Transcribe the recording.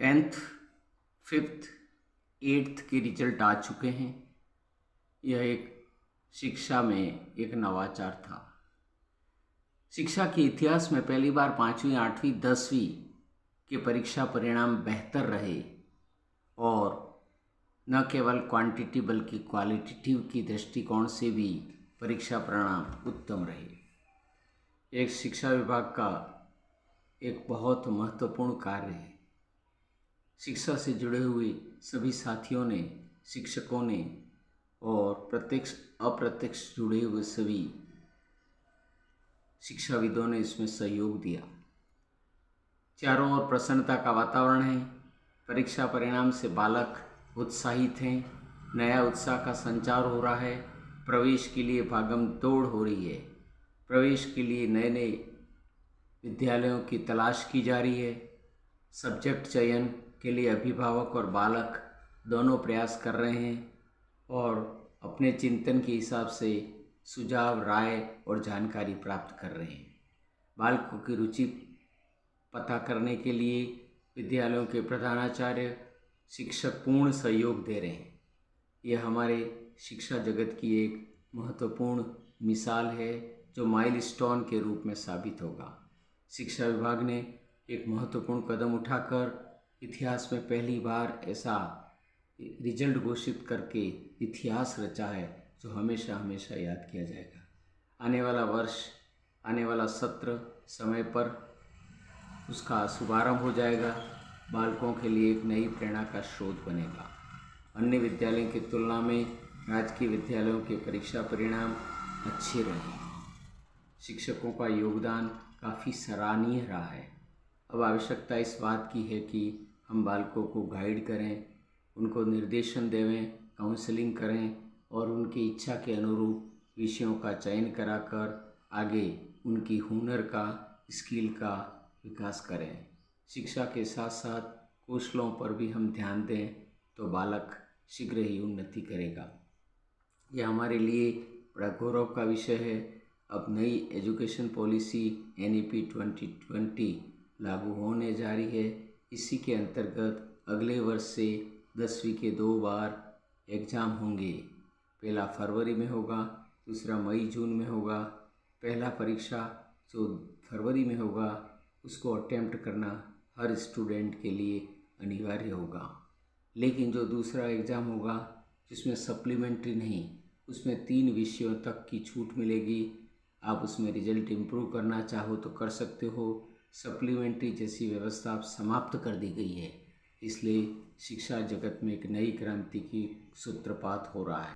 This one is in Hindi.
टेंथ, फिफ्थ, एट्थ के रिजल्ट आ चुके हैं। यह एक शिक्षा में एक नवाचार था। शिक्षा के इतिहास में पहली बार 5वीं, 8वीं, 10वीं के परीक्षा परिणाम बेहतर रहे और न केवल क्वांटिटी बल्कि क्वालिटेटिव की दृष्टिकोण से भी परीक्षा परिणाम उत्तम रहे। एक शिक्षा विभाग का एक बहुत महत्वपूर्ण कार्य है। शिक्षा से जुड़े हुए सभी साथियों ने, शिक्षकों ने और प्रत्यक्ष अप्रत्यक्ष जुड़े हुए सभी शिक्षाविदों ने इसमें सहयोग दिया। चारों ओर प्रसन्नता का वातावरण है। परीक्षा परिणाम से बालक उत्साहित हैं। नया उत्साह का संचार हो रहा है। प्रवेश के लिए भागम दौड़ हो रही है। प्रवेश के लिए नए नए विद्यालयों की तलाश की जा रही है। सब्जेक्ट चयन के लिए अभिभावक और बालक दोनों प्रयास कर रहे हैं और अपने चिंतन के हिसाब से सुझाव, राय और जानकारी प्राप्त कर रहे हैं। बालकों की रुचि पता करने के लिए विद्यालयों के प्रधानाचार्य, शिक्षक पूर्ण सहयोग दे रहे हैं। यह हमारे शिक्षा जगत की एक महत्वपूर्ण मिसाल है जो माइलस्टोन के रूप में साबित होगा। शिक्षा विभाग ने एक महत्वपूर्ण कदम उठाकर इतिहास में पहली बार ऐसा रिजल्ट घोषित करके इतिहास रचा है जो हमेशा हमेशा याद किया जाएगा। आने वाला वर्ष, आने वाला सत्र समय पर उसका शुभारंभ हो जाएगा। बालकों के लिए एक नई प्रेरणा का स्रोत बनेगा। अन्य विद्यालयों की तुलना में राजकीय विद्यालयों के परीक्षा परिणाम अच्छे रहे। शिक्षकों का योगदान काफ़ी सराहनीय रहा है। अब आवश्यकता इस बात की है कि हम बालकों को गाइड करें, उनको निर्देशन देवें, काउंसलिंग करें और उनकी इच्छा के अनुरूप विषयों का चयन कराकर आगे उनकी हुनर का, स्किल का विकास करें। शिक्षा के साथ साथ कौशलों पर भी हम ध्यान दें तो बालक शीघ्र ही उन्नति करेगा। यह हमारे लिए बड़ा गौरव का विषय है। अब नई एजुकेशन पॉलिसी NEP 2020 लागू होने जा रही है। इसी के अंतर्गत अगले वर्ष से 10वीं के 2 बार एग्ज़ाम होंगे। पहला फरवरी में होगा, दूसरा मई जून में होगा। पहला परीक्षा जो फरवरी में होगा उसको अटेम्प्ट करना हर स्टूडेंट के लिए अनिवार्य होगा। लेकिन जो दूसरा एग्ज़ाम होगा जिसमें सप्लीमेंट्री नहीं, उसमें 3 विषयों तक की छूट मिलेगी। आप उसमें रिजल्ट इम्प्रूव करना चाहो तो कर सकते हो। सप्लीमेंट्री जैसी व्यवस्था अब समाप्त कर दी गई है। इसलिए शिक्षा जगत में एक नई क्रांति की सूत्रपात हो रहा है।